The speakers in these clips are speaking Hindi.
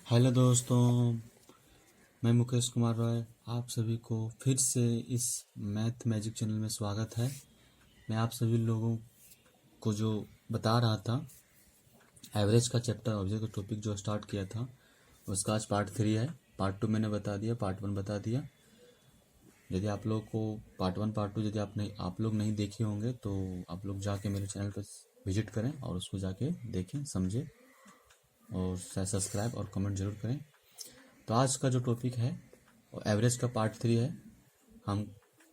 हेलो दोस्तों, मैं मुकेश कुमार रॉय। आप सभी को फिर से इस मैथ मैजिक चैनल में स्वागत है। मैं आप सभी लोगों को जो बता रहा था, एवरेज का चैप्टर ऑब्जेक्ट का टॉपिक जो स्टार्ट किया था उसका आज पार्ट 3 है। पार्ट 2 मैंने बता दिया, पार्ट 1 बता दिया। यदि आप लोग को पार्ट 1 पार्ट 2 यदि आप लोग नहीं देखे होंगे तो आप लोग जाके मेरे चैनल पर विजिट करें और उसको जाके देखें, समझें और सब्सक्राइब और कमेंट जरूर करें। तो आज का जो टॉपिक है वो एवरेज का पार्ट 3 है।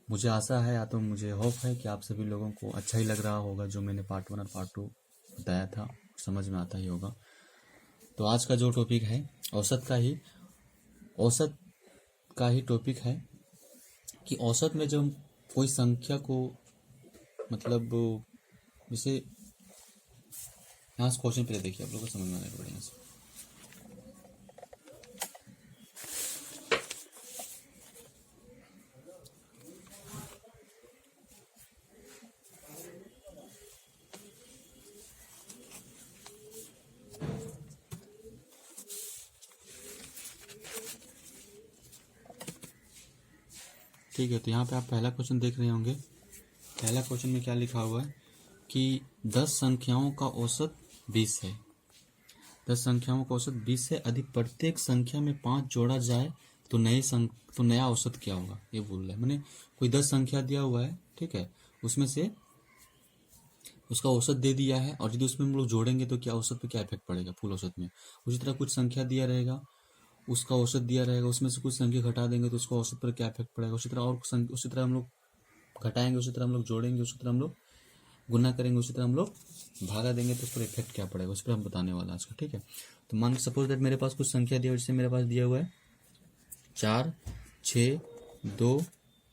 मुझे आशा है या तो मुझे होप है कि आप सभी लोगों को अच्छा ही लग रहा होगा जो मैंने पार्ट 1 और पार्ट 2 बताया था, समझ में आता ही होगा। तो आज का जो टॉपिक है औसत का ही टॉपिक है कि औसत में जब कोई संख्या को मतलब जैसे यहाँ से क्वेश्चन पहले देखिए, आप लोगों को समझ में आएगा बढ़िया से। ठीक है, तो यहाँ पे आप पहला क्वेश्चन देख रहे होंगे। पहला क्वेश्चन में क्या लिखा हुआ है कि 10 संख्याओं का औसत 20 है। 10 संख्याओं का औसत 20 से अधिक प्रत्येक संख्या में 5 जोड़ा जाए तो नया औसत क्या होगा, ये बोल रहा है। मैंने कोई 10 संख्या दिया हुआ है, ठीक है, उसमें से उसका औसत दे दिया है और यदि उसमें हम लोग जोड़ेंगे तो क्या औसत पे क्या इफेक्ट पड़ेगा फुल औसत में। उसी तरह कुछ संख्या दिया रहेगा, उसका औसत दिया रहेगा, उसमें से कुछ संख्या घटा देंगे तो उसका औसत पर क्या इफेक्ट पड़ेगा। उसी तरह हम लोग घटाएंगे, उसी तरह हम लोग जोड़ेंगे, उसी तरह हम लोग गुना करेंगे, उसी तरह हम लोग भागा देंगे तो उस पर इफेक्ट क्या पड़ेगा, उस पर हम बताने वाला आज का। ठीक है, तो मान सपोज दैट मेरे पास कुछ संख्या दिया, जैसे मेरे पास दिया हुआ है 4, 6, 2,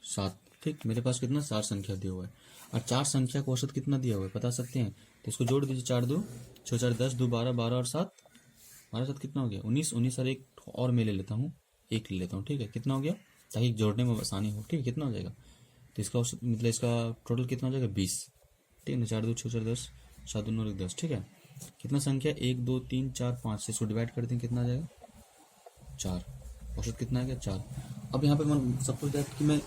7। ठीक, मेरे पास कितना 4 संख्या दिया हुआ है और 4 संख्या का औसत कितना दिया हुआ है बता सकते हैं, तो इसको जोड़ दीजिए। 4 2 6 4 10 2 12 12 और 7 12 7 कितना हो गया 19 19 और एक और मैं ले लेता हूँ, एक ले लेता हूँ। ठीक है, कितना हो गया ताकि जोड़ने में आसानी हो। ठीक है, कितना हो जाएगा, तो इसका औसत मतलब इसका टोटल कितना हो जाएगा 20। ठीक है ना, 4 2 6 4 10 7 2 9 1 10। ठीक है, कितना संख्या 1 2 3 4 5 से इसको डिवाइड करते हैं, कितना आ जाएगा 4। औसत कितना आ गया 4। अब यहाँ पे मैं सपोज दैट कि मैं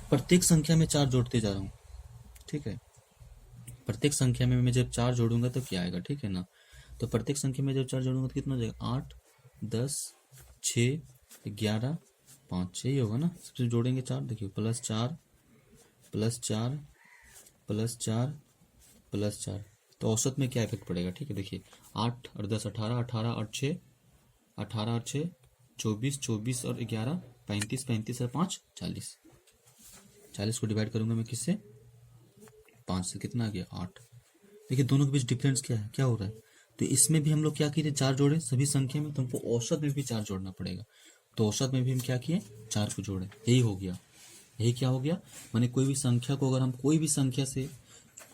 प्रत्येक संख्या में 4 जोड़ते जा रहा हूँ। ठीक है, प्रत्येक संख्या में मैं जब 4 जोड़ूंगा तो क्या आएगा, ठीक है ना। तो प्रत्येक संख्या में जब 4 जोड़ूंगा तो कितना हो जाएगा 8 10 6 11 5, यही होगा ना। सबसे जोड़ेंगे 4, देखिए +4 +4 +4 +4, तो औसत में क्या इफेक्ट पड़ेगा। ठीक है, देखिए 8 और 10 18 18 और 6 18 और 6 24 24 और 11 35 35 और 5 40। 40 को डिवाइड करूंगा मैं किससे 5 से, कितना आ गया 8। देखिए दोनों के बीच डिफरेंस क्या है, क्या हो रहा है। तो इसमें भी हम लोग क्या किए 4 जोड़े सभी संख्या में, तो हमको औसत में भी 4 जोड़ना पड़ेगा। तो औसत में भी हम क्या किए 4 को जोड़े, यही हो गया। यही क्या हो गया, मैंने कोई भी संख्या को अगर हम कोई भी संख्या से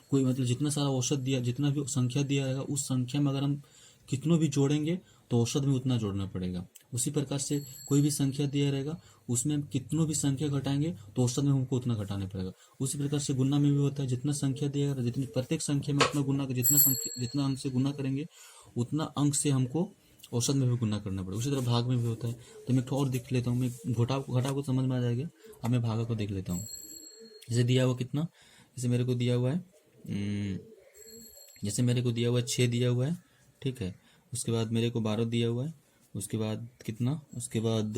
कोई मतलब जितना सारा औसत दिया, जितना भी संख्या दिया रहेगा उस संख्या में अगर हम कितनों भी जोड़ेंगे तो औसत में उतना जोड़ना पड़ेगा। उसी प्रकार से कोई भी संख्या दिया रहेगा उसमें हम कितनों भी संख्या घटाएंगे तो औसत में हमको उतना घटाना पड़ेगा। उसी प्रकार से गुना में भी होता है, जितना संख्या दिया रहेगा जितनी प्रत्येक संख्या में उतना गुना, जितना अंक से गुना करेंगे उतना अंक से हमको औसत में भी गुना करना पड़ेगा। उसी तरह भाग में भी होता है। तो मैं एक और देख लेता हूँ, मैं घटा को समझ में आ जाएगा। अब मैं भागा को देख लेता हूँ। जैसे दिया हुआ कितना, जैसे मेरे को दिया हुआ है जैसे मेरे को दिया हुआ है 6 दिया हुआ है। ठीक है, उसके बाद मेरे को 12 दिया हुआ है, उसके बाद कितना, उसके बाद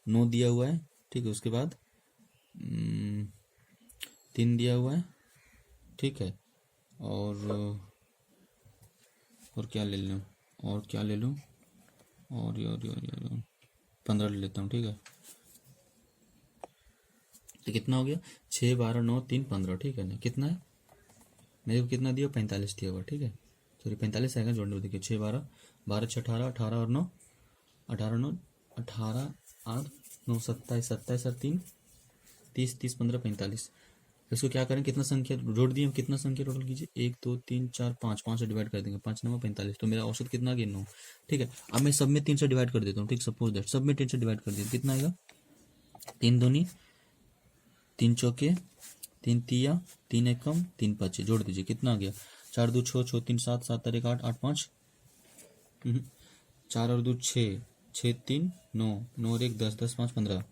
9 दिया हुआ है। ठीक है, उसके बाद 3 दिया हुआ है। ठीक है, और क्या ले लूँ, और क्या ले लूँ, और 15 ले लेता हूँ। ठीक है, तो कितना हो गया 6 12 9 3 15। ठीक है ना, कितना है मेरे को कितना दिया 45 दिया हुआ। ठीक है, सॉरी 45 आएगा जोड़ने को, देखिए 6 12 12 6 18 18 और 9 18 9 18 8 9 27 27 और 3 30 30 15 45। इसको क्या करें, कितना संख्या जोड़ दिए, कितना संख्या टोटल कीजिए 1 2 3 4 5, 5 से डिवाइड कर देंगे, 5 9 45, तो मेरा औसत कितना गया 9। ठीक है, अब मैं सब में 3 से डिवाइड कर देता हूँ। ठीक, सपोज दैट सब में 3 से डिवाइड कर दिया, कितना आएगा 3 दूनी 3 चौके 3 तिया 3 एकम 3 5, जोड़ दीजिए, कितना आ गया 4 2 6 6 3 7 7 1 8 8 5 4 और 2 6, 6 3 9, 9 और 1 10, 10 5 15।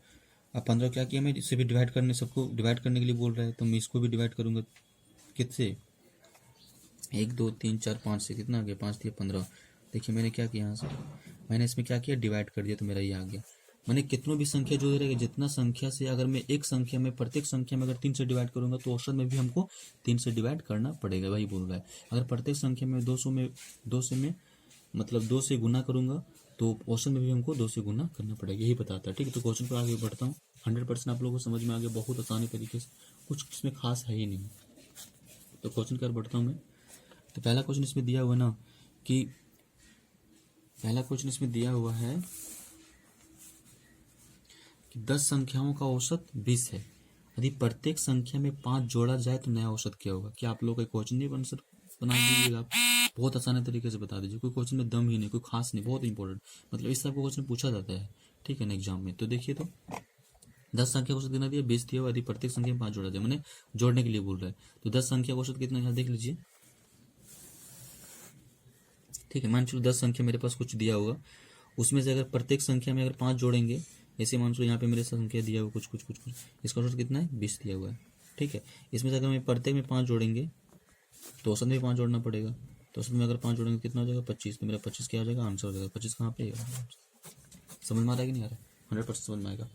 अब 15 क्या किया मैं, इसे भी डिवाइड करने, सबको डिवाइड करने के लिए बोल रहा है तो मैं इसको भी डिवाइड करूंगा किससे, 1 2 3 4 5 से, कितना आ गया 5 3 15। देखिए मैंने क्या किया यहाँ से, मैंने इसमें क्या किया डिवाइड कर दिया तो मेरा ये आ गया। मैंने कितनों भी संख्या जो दे रहेगा, जितना संख्या से अगर मैं एक संख्या में, प्रत्येक संख्या में अगर 3 से डिवाइड करूंगा तो औसत में भी हमको 3 से डिवाइड करना पड़ेगा, वही बोल रहा है। अगर प्रत्येक संख्या में 200 में 2 से में मतलब 2 से गुना करूंगा तो औसत में भी हमको 2 से गुना करना पड़ेगा, यही बताता है। ठीक है, तो क्वेश्चन पर आगे बढ़ता हूँ। 100% आप लोगों को समझ में आ गया, बहुत आसानी तरीके से, कुछ इसमें खास है ही नहीं। तो क्वेश्चन कर बढ़ता हूँ मैं। तो पहला क्वेश्चन इसमें दिया हुआ ना कि पहला क्वेश्चन इसमें दिया हुआ है कि 10 संख्याओं का औसत 20 है, यदि प्रत्येक संख्या में 5 जोड़ा जाए तो नया औसत क्या होगा। क्या आप लोग का क्वेश्चन नहीं बना दीजिएगा आप, बहुत आसानी तरीके से बता दीजिए, कोई क्वेश्चन में दम ही नहीं, कोई खास नहीं, बहुत इंपॉर्टेंट, मतलब इस तरह का क्वेश्चन पूछा जाता है, ठीक है ना, एग्जाम में। तो देखिए, तो 10 संख्या का औसत कितना दिया, 20 दिया हुआ, यदि प्रत्येक संख्या में 5 जोड़ा जाए, मैंने जोड़ने के लिए बोल रहा है। तो 10 संख्या का औसत कितना, यहाँ देख लीजिए, ठीक है। मान चलो 10 संख्या मेरे पास कुछ दिया होगा, उसमें से अगर प्रत्येक संख्या में अगर 5 जोड़ेंगे, ऐसे मान लो यहाँ पे मेरे संख्या दिया हुआ कुछ कुछ कुछ कुछ, इसका औसत कितना है 20 दिया हुआ है, ठीक है। इसमें से अगर मैं प्रत्येक में 5 जोड़ेंगे तो औसत में 5 जोड़ना पड़ेगा, तो औसत में अगर 5 जोड़ेंगे कितना हो जाएगा 25, तो मेरा 25 क्या हो जाएगा आंसर हो जाएगा। 25 कहाँ पे है, समझ में आ रहा है कि नहीं आ रहा है, 100% समझ में आएगा।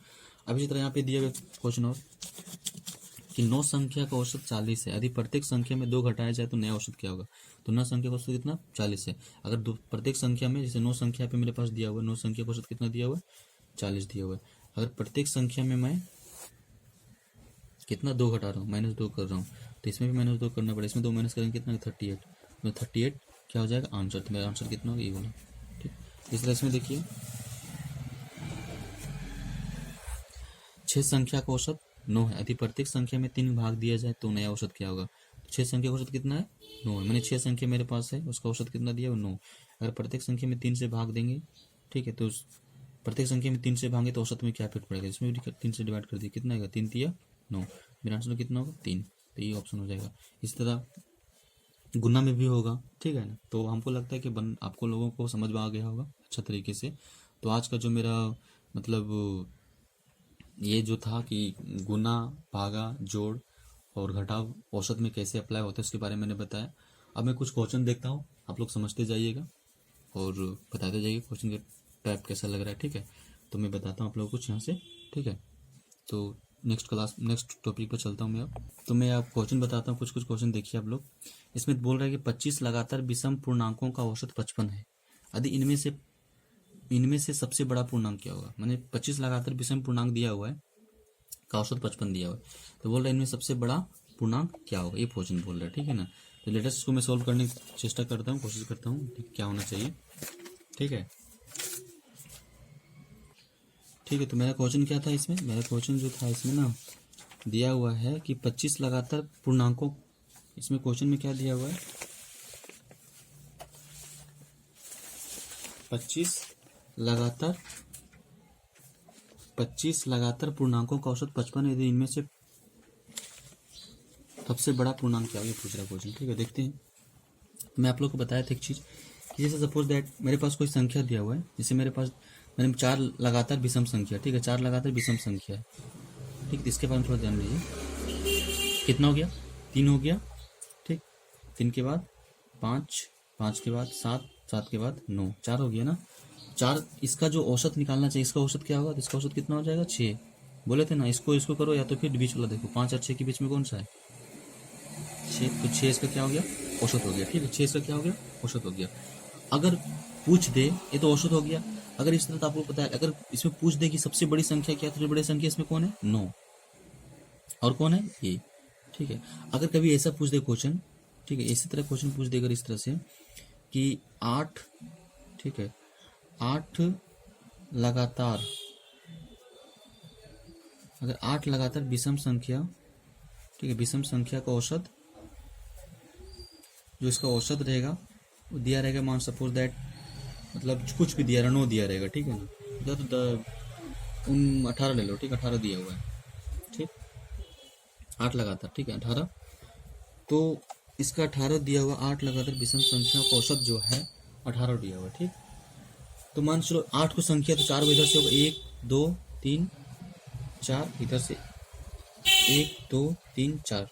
अब इसी तरह यहाँ पे दिया गया क्वेश्चन और कि 9 संख्या का औसत 40 है, यदि प्रत्येक संख्या में 2 घटाया जाए तो नया औसत क्या होगा। तो 9 संख्या का औसत कितना 40 है, अगर प्रत्येक संख्या में, जैसे 9 संख्या पे मेरे पास दिया हुआ है, 9 संख्या का औसत कितना दिया हुआ है 40 दिया हुआ है, अगर प्रत्येक संख्या में मैं कितना 2 घटा रहा हूँ, -2 कर रहा हूँ, तो इसमें भी -2 करना पड़ेगा, इसमें 2 माइनस करेंगे कितना 38, तो 38 क्या हो जाएगा आंसर, तो मेरा आंसर कितना होगा ये वाला, ठीक। इस तरह इसमें देखिए 6 संख्या का औसत 9 है, यदि प्रत्येक संख्या में 3 भाग दिया जाए तो नया औसत क्या होगा। 6 संख्या का औसत कितना है 9 है, मैंने 6 संख्या मेरे पास है, उसका औसत कितना दिया है 9। अगर प्रत्येक संख्या में 3 से भाग देंगे, ठीक है, तो प्रत्येक संख्या में 3 से भागे तो औसत में क्या इफेक्ट पड़ेगा, इसमें भी 3 से डिवाइड कर दिया, कितना आएगा 3 3 9, मेरा आंसर कितना होगा 3, तो ये ऑप्शन हो जाएगा। इस तरह गुना में भी होगा, ठीक है ना। तो हमको लगता है कि आपको लोगों को समझ में आ गया होगा अच्छा तरीके से। तो आज का जो मेरा मतलब ये जो था कि गुना, भागा, जोड़ और घटाव औसत में कैसे अप्लाई होता है उसके बारे में मैंने बताया। अब मैं कुछ क्वेश्चन देखता हूँ, आप लोग समझते जाइएगा और बताते जाइए क्वेश्चन का टाइप कैसा लग रहा है, ठीक है। तो मैं बताता हूँ आप लोगों को कुछ यहाँ से, ठीक है। तो नेक्स्ट टॉपिक पर चलता हूँ मैं अब। तो मैं आप क्वेश्चन बताता हूँ, कुछ कुछ क्वेश्चन देखिए आप लोग। इसमें बोल रहा है कि 25 लगातार विषम पूर्णांकों का औसत 55 है, यदि इनमें से सबसे बड़ा पूर्णांक क्या होगा। मैंने 25 लगातार विषम पूर्णांक दिया हुआ है, का औसत 55 दिया हुआ है, तो बोल रहा है इनमें सबसे बड़ा पूर्णांक क्या होगा, ये क्वेश्चन बोल रहा है, ठीक है ना। तो लेटेस्ट इसको मैं सोल्व करने की चेष्टा करता हूँ, कोशिश करता हूँ क्या होना चाहिए, ठीक है। ठीक है, तो मेरा क्वेश्चन क्या था इसमें, मेरा क्वेश्चन जो था इसमें ना दिया हुआ है कि 25 लगातार पूर्णांकों, इसमें क्वेश्चन में क्या दिया हुआ है 25 लगातार पूर्णांकों का औसत 55, यदि इनमें से सबसे बड़ा पूर्णांक क्या है, ये पूछ रहा क्वेश्चन, ठीक है। देखते हैं। मैं आप लोग को बताया था एक चीज कि जैसे सपोज दैट मेरे पास कोई संख्या दिया हुआ है, जैसे मैंने 4 लगातार विषम संख्या, ठीक है, 4 लगातार विषम संख्या है, ठीक। इसके बारे में थोड़ा ध्यान दीजिए, कितना हो गया 3 हो गया, ठीक, 3 के बाद 5, 5 के बाद 7, 7 के बाद 9, 4 हो गया ना। 4, इसका जो औसत निकालना चाहिए, इसका औसत क्या होगा, तो इसका औसत कितना हो जाएगा 6, बोले थे ना, इसको करो या तो फिर बीच वाला देखो, 5 और 6 के बीच में कौन सा है 6, तो 6 इसका क्या हो गया औसत हो गया, ठीक है, 6 इसका क्या हो गया औसत हो गया। अगर पूछ दे, ये तो औसत हो गया, अगर इस तरह तो आपको पता है, अगर इसमें पूछ दे कि सबसे बड़ी संख्या क्या है, सबसे बड़ी संख्या इसमें कौन है 9, और कौन है ये, ठीक है। अगर कभी ऐसा पूछ दे क्वेश्चन, ठीक है, इसी तरह क्वेश्चन पूछ देगा इस तरह से कि 8, ठीक है, 8 लगातार, अगर 8 लगातार विषम संख्या, ठीक है, विषम संख्या का औसत, जो इसका औसत रहेगा वो दिया रहेगा, मान सपोज दैट मतलब कुछ भी दिया रहा 9 दिया रहेगा, ठीक है ना, तो 18 ले लो, ठीक, 18 दिया हुआ है, ठीक, 8 लगातार, ठीक है 18, तो इसका 18 दिया हुआ, 8 लगातार विषम संख्या का औसत जो है 18 दिया हुआ, ठीक। तो मान चलो 8 को संख्या, तो 4 इधर से होगा, 1 2 3 4, इधर से 1 2 3 4,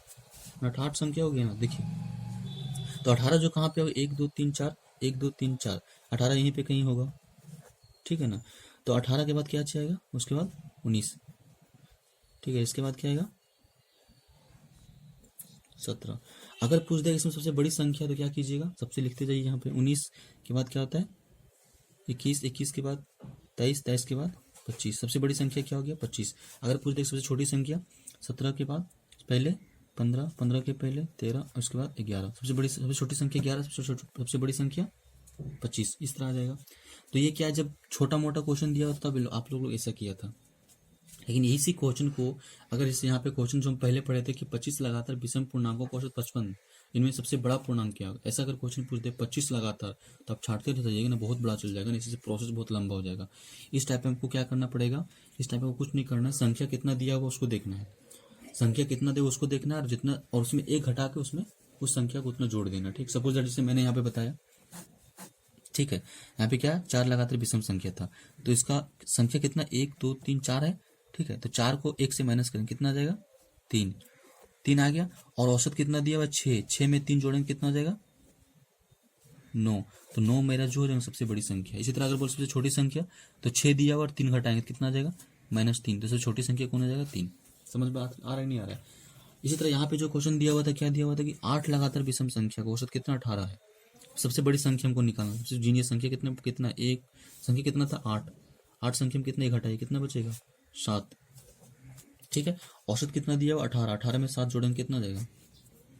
8 संख्या हो गया ना। देखिए तो 18 जो कहाँ पे होगा, 1 2 3 4, 1 2 3 4, 18 यहीं पे कहीं होगा, ठीक है ना। तो 18 के बाद क्या आएगा, उसके बाद 19, ठीक है। इसके बाद क्या आएगा, 17। अगर पूछ दे इसमें सबसे बड़ी संख्या तो क्या कीजिएगा, सबसे लिखते जाइए यहाँ पे। 19 के बाद क्या होता है 21, 21 के बाद 23, 23 के बाद 25, सबसे बड़ी संख्या क्या हो गया 25। अगर पूछ दे सबसे छोटी संख्या 17 के बाद पहले 15, 15 के पहले 13 और उसके बाद 11, सबसे छोटी संख्या 11, सबसे बड़ी संख्या 25, इस तरह आ जाएगा। तो ये क्या है, जब छोटा मोटा क्वेश्चन दिया होता तब आप लोग ऐसा किया था। लेकिन इसी क्वेश्चन को अगर इस यहाँ पे क्वेश्चन जो हम पहले पढ़े थे कि 25 लगातार विषम पूर्णांकों का औसत 55, इनमें सबसे बड़ा पूर्णांक क्या होगा, ऐसा अगर क्वेश्चन पूछ दे 25 लगातार, तो आप छाटते रह जाइएगा ना, बहुत बड़ा चल जाएगा ना, इसी से प्रोसेस बहुत लंबा हो जाएगा। इस टाइप में आपको क्या करना पड़ेगा, इस टाइप में कुछ नहीं करना है, संख्या कितना दिया हुआ उसको देखना है, संख्या कितना दे उसको देखना है, और जितना और उसमें एक घटा के उसमें उस संख्या को उतना जोड़ देना, ठीक। सपोज जैसे मैंने यहाँ पे बताया, ठीक है, यहाँ पे क्या 4 लगातार विषम संख्या था, तो इसका संख्या कितना 1 2 3 4 है, ठीक है। तो 4 को 1 से माइनस करें, कितना आ जाएगा 3, 3 आ गया। और औसत कितना दिया हुआ 6, 6 में 3 जोड़ेंगे कितना हो जाएगा 9, तो 9 मेरा जो हो जाएगा सबसे बड़ी संख्या। इसी तरह अगर बोल सबसे छोटी संख्या तो 6 दिया हुआ और 3 घटाएंगे कितना आ जाएगा -3, तो सबसे छोटी संख्या कौन हो जाएगा 3। समझ में आ रहा है नहीं आ रहा है। इसी तरह यहाँ पे जो क्वेश्चन दिया हुआ था, क्या दिया हुआ था कि 8 लगातार विषम संख्या का औसत कितना 18 है, सबसे बड़ी संख्या हमको निकालना, सबसे जीनियस संख्या कितना एक संख्या कितना था 8, 8 संख्या में कितना एक घटाइए कितना बचेगा 7, ठीक है। औसत कितना दिया हुआ 18, 18 में 7 जोड़ेंगे कितना आ जाएगा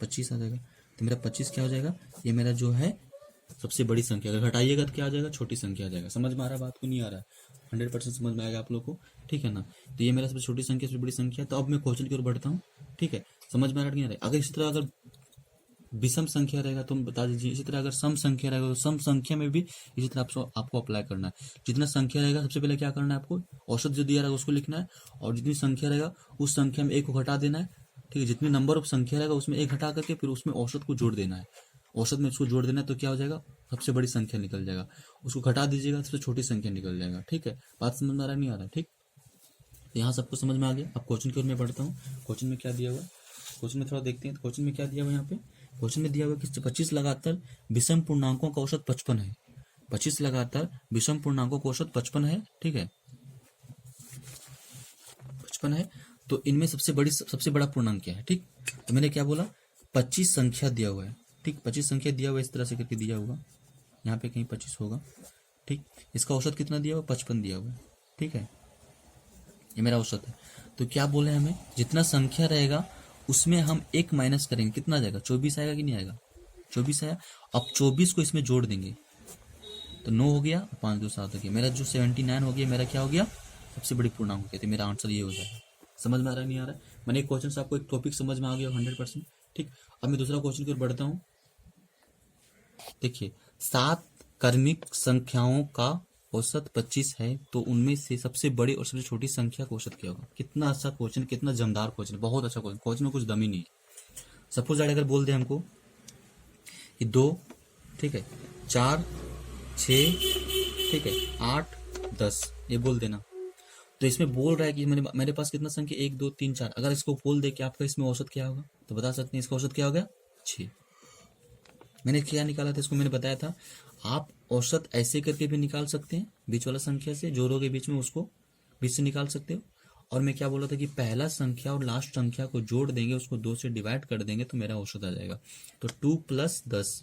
25 आ जाएगा। तो मेरा 25 क्या हो जाएगा, ये मेरा जो है सबसे बड़ी संख्या। अगर घटाइएगा तो क्या आ जाएगा, छोटी संख्या आ जाएगा। समझ में आ रहा है बात को, नहीं आ रहा है, 100% समझ में आएगा आप लोग को, ठीक है ना। तो ये मेरा सबसे छोटी संख्या सबसे बड़ी संख्या। तो अब मैं क्वेश्चन की ओर बढ़ता हूँ, ठीक है। समझ में आ रहा है नहीं आ रहा है। अगर इसी तरह अगर विषम संख्या रहेगा तो बता दीजिए। इसी तरह अगर सम संख्या रहेगा तो सम संख्या में भी इसी तरह आपको अप्लाई करना है। जितना संख्या रहेगा सबसे पहले क्या करना है आपको, औसत जो दिया रहेगा उसको लिखना है, और जितनी संख्या रहेगा उस संख्या में एक को घटा देना है, ठीक है। जितनी नंबर ऑफ संख्या रहेगा उसमें एक घटा करके फिर उसमें औसत को जोड़ देना है, औसत में उसको जोड़ देना है, तो क्या हो जाएगा सबसे बड़ी संख्या निकल जाएगा। उसको घटा दीजिएगा सबसे छोटी संख्या निकल जाएगा, ठीक है। बात समझ में आ रहा है नहीं आ रहा है, ठीक। तो यहाँ सबको समझ में आ गया। अब क्वेश्चन की ओर मैं बढ़ता हूँ। क्वेश्चन में क्या दिया हुआ है, क्वेश्चन में थोड़ा देखते हैं। क्वेश्चन में क्या दिया हुआ है, यहाँ पे क्वेश्चन में दिया हुआ कि 25 लगातार विषम पूर्णांकों का औसत 55 है। 25 लगातार विषम पूर्णांकों का औसत 55 है, ठीक है, 55 है। तो इनमें सबसे बड़ा पूर्णांक क्या है, ठीक। तो मैंने क्या बोला 25 संख्या दिया हुआ है, ठीक। 25 संख्या दिया हुआ है, इस तरह से करके दिया होगा, यहाँ पे कहीं 25 होगा, ठीक। इसका औसत कितना दिया हुआ 55 दिया हुआ है, ठीक है, ये मेरा औसत है। तो क्या बोले हमें, जितना संख्या रहेगा उसमें हम एक माइनस करेंगे, कितना आ जाएगा 24 आएगा कि नहीं आएगा, 24 आया। अब 24 को इसमें जोड़ देंगे तो 9 हो गया, 5 2 7 हो गया, मेरा जो 79 हो गया, मेरा क्या हो गया सबसे बड़ी पूर्णांक हो गया। तो मेरा आंसर ये हो जाएगा। समझ में आ रहा है नहीं आ रहा है। मैंने एक क्वेश्चन से आपको एक टॉपिक समझ में आ गया 100%, ठीक। अब मैं दूसरा क्वेश्चन की ओर बढ़ता हूँ। देखिए 7 क्रमिक संख्याओं का औसत 25 है, तो उनमें से सबसे बड़ी और सबसे छोटी संख्या का औसत क्या होगा। कितना अच्छा क्वेश्चन, कितना जमदार क्वेश्चन, बहुत अच्छा क्वेश्चन, क्वेश्चन में कुछ दम ही नहीं है। सपोज अगर बोल दे हमको कि 2, ठीक है, 4 6, ठीक है, 8 10, ये बोल देना। तो इसमें बोल रहा है कि मेरे पास कितना संख्या 1 2 3 4। अगर इसको बोल दे कि आपका इसमें औसत क्या होगा, तो बता सकते हैं इसका औसत क्या होगा 6। मैंने क्या निकाला था, इसको मैंने बताया था, आप औसत ऐसे करके भी निकाल सकते हैं, बीच वाला संख्या से जोड़ों के बीच में उसको बीच से निकाल सकते हो। और मैं क्या बोला था कि पहला संख्या और लास्ट संख्या को जोड़ देंगे, उसको 2 से डिवाइड कर देंगे तो मेरा औसत आ जाएगा। तो 2 + 10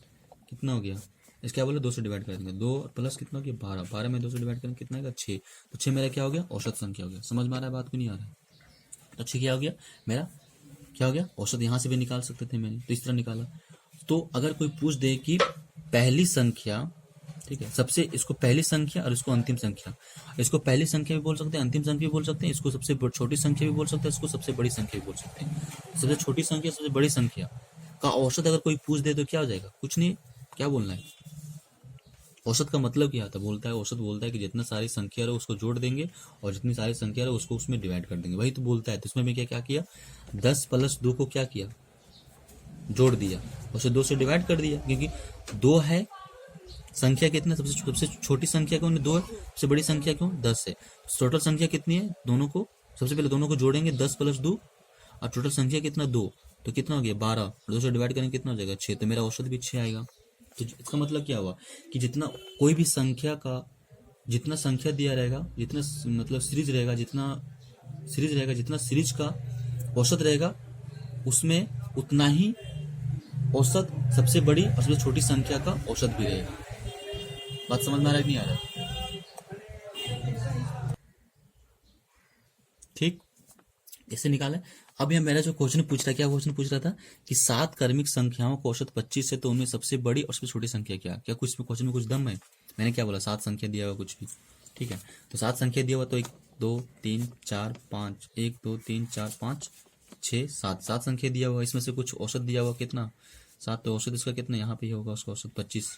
कितना हो गया, इस क्या बोला 2 से डिवाइड कर देंगे, 2 प्लस कितना हो गया 12, 12 में 2 से डिवाइड करेंगे कितना आएगा 6। तो 6 मेरा क्या हो गया औसत संख्या हो गया। समझ में आ रहा है बात को नहीं आ रहा है। तो 6 क्या हो गया मेरा, क्या हो गया औसत। यहाँ से भी निकाल सकते थे मैंने, तो इस तरह निकाला। तो अगर कोई पूछ दे कि पहली संख्या, ठीक है, सबसे इसको पहली संख्या और इसको अंतिम संख्या, इसको पहली संख्या भी बोल सकते हैं, अंतिम संख्या भी बोल सकते हैं, इसको सबसे छोटी संख्या भी बोल सकते हैं, इसको सबसे बड़ी संख्या भी बोल सकते हैं। सबसे छोटी संख्या सबसे बड़ी संख्या का औसत अगर कोई पूछ दे तो क्या हो जाएगा, कुछ नहीं, क्या बोलना है। औसत का मतलब क्या होता है, बोलता है औसत बोलता है कि जितना सारी संख्या रहे उसको जोड़ देंगे और जितनी सारी संख्या रहे उसको उसमें डिवाइड कर देंगे, वही तो बोलता है। तो इसमें मैं क्या किया 10 + 2 को क्या किया जोड़ दिया, उसे 2 से डिवाइड कर दिया, क्योंकि 2 है संख्या कितना, सबसे छोटी संख्या क्यों 2 है, सबसे बड़ी संख्या क्यों 10 है। टोटल संख्या कितनी है, दोनों को सबसे पहले दोनों को जोड़ेंगे 10 + 2, और टोटल संख्या कितना 2, तो कितना हो गया 12, 2 से डिवाइड करेंगे कितना हो जाएगा 6, तो मेरा औसत भी 6 आएगा। तो इसका मतलब क्या हुआ कि जितना कोई भी संख्या का जितना संख्या दिया रहेगा, जितना मतलब सीरीज रहेगा, जितना सीरीज का औसत रहेगा उसमें उतना ही औसत सबसे बड़ी और सबसे छोटी संख्या का औसत भी रहेगा। बात समझ में आ रहा है, नहीं आ रहा है? ठीक, कैसे निकाले। अब यह मेरा जो क्वेश्चन पूछ रहा है, क्या क्वेश्चन पूछ रहा था कि 7 क्रमिक संख्याओं का औसत 25 है, तो उनमें सबसे बड़ी और सबसे छोटी संख्या क्या कुछ क्वेश्चन में कुछ दम है। मैंने क्या बोला, 7 संख्या दिया हुआ कुछ भी, ठीक है। तो 7 संख्या दिया हुआ, तो 1 2 3 4 5, 1 2 3 4 5 6 7, 7 संख्या दिया हुआ, इसमें से कुछ औसत दिया हुआ कितना 7, तो औसत इसका कितना यहाँ पे होगा, उसका औसत 25।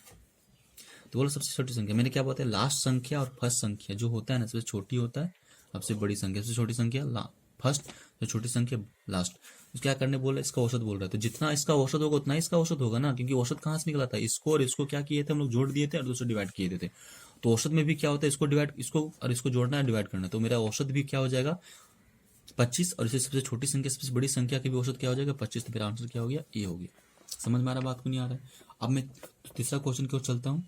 तो बोलो सबसे छोटी संख्या, मैंने क्या बताया, लास्ट संख्या और फर्स्ट संख्या जो होता है ना, सबसे छोटी होता है, सबसे बड़ी संख्या, सबसे छोटी संख्या फर्स्ट, जो छोटी संख्या लास्ट। तो क्या करने बोला, इसका औसत बोल रहा है, तो जितना इसका औसत होगा उतना इसका औसत होगा ना, क्योंकि औसत कहाँ से निकला था, इसको और इसको क्या किए थे हम लोग, जोड़ दिए थे और दूसरे डिवाइड किए थे। तो औसत में भी क्या होता है, इसको और इसको जोड़ना है, डिवाइड करना है, तो मेरा औसत भी क्या हो जाएगा 25, और इसे सबसे छोटी संख्या सबसे बड़ी संख्या की भी औसत क्या हो जाएगा 25, तो मेरा आंसर क्या हो गया, ये हो गया। समझ में आ रहा, बात को नहीं आ रहा है। अब मैं तीसरा क्वेश्चन की ओर चलता हूँ।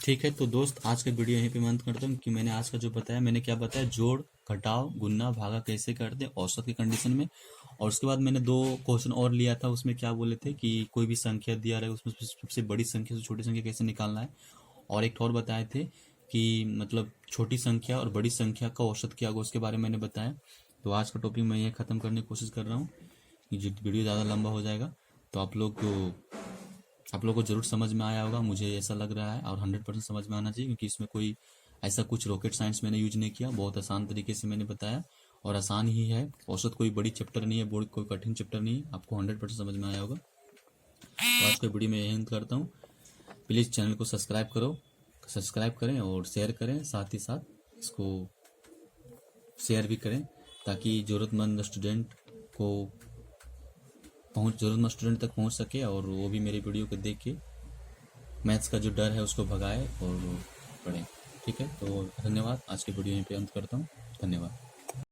ठीक है, तो दोस्त आज का वीडियो यहीं पे बंद करता हूँ कि मैंने आज का जो बताया, मैंने क्या बताया, जोड़ घटाव गुना भागा कैसे करते हैं औसत की कंडीशन में। और उसके बाद मैंने 2 क्वेश्चन और लिया था, उसमें क्या बोले थे कि कोई भी संख्या दिया रहे उसमें सबसे बड़ी संख्या से छोटी संख्या कैसे निकालना है। और एक और बताए थे कि मतलब छोटी संख्या और बड़ी संख्या का औसत क्या होगा, उसके बारे में मैंने बताया। तो आज का टॉपिक मैं ये ख़त्म करने की कोशिश कर रहा हूँ, ये वीडियो ज़्यादा लंबा हो जाएगा। तो आप लोग को जरूर समझ में आया होगा, मुझे ऐसा लग रहा है, और 100% समझ में आना चाहिए, क्योंकि इसमें कोई ऐसा कुछ रॉकेट साइंस मैंने यूज नहीं किया, बहुत आसान तरीके से मैंने बताया, और आसान ही है। औसत कोई बड़ी चैप्टर नहीं है, बोर्ड कोई कठिन चैप्टर नहीं है, आपको 100% समझ में आया होगा। तो आज का वीडियो मैं यही करता हूँ। प्लीज़ चैनल को सब्सक्राइब करें और शेयर करें, साथ ही साथ इसको शेयर भी करें, ताकि ज़रूरतमंद स्टूडेंट तक पहुंच सके, और वो भी मेरे वीडियो को देख के मैथ्स का जो डर है उसको भगाए और पढ़े। ठीक है, तो धन्यवाद। आज के वीडियो यहीं पे अंत करता हूँ। धन्यवाद।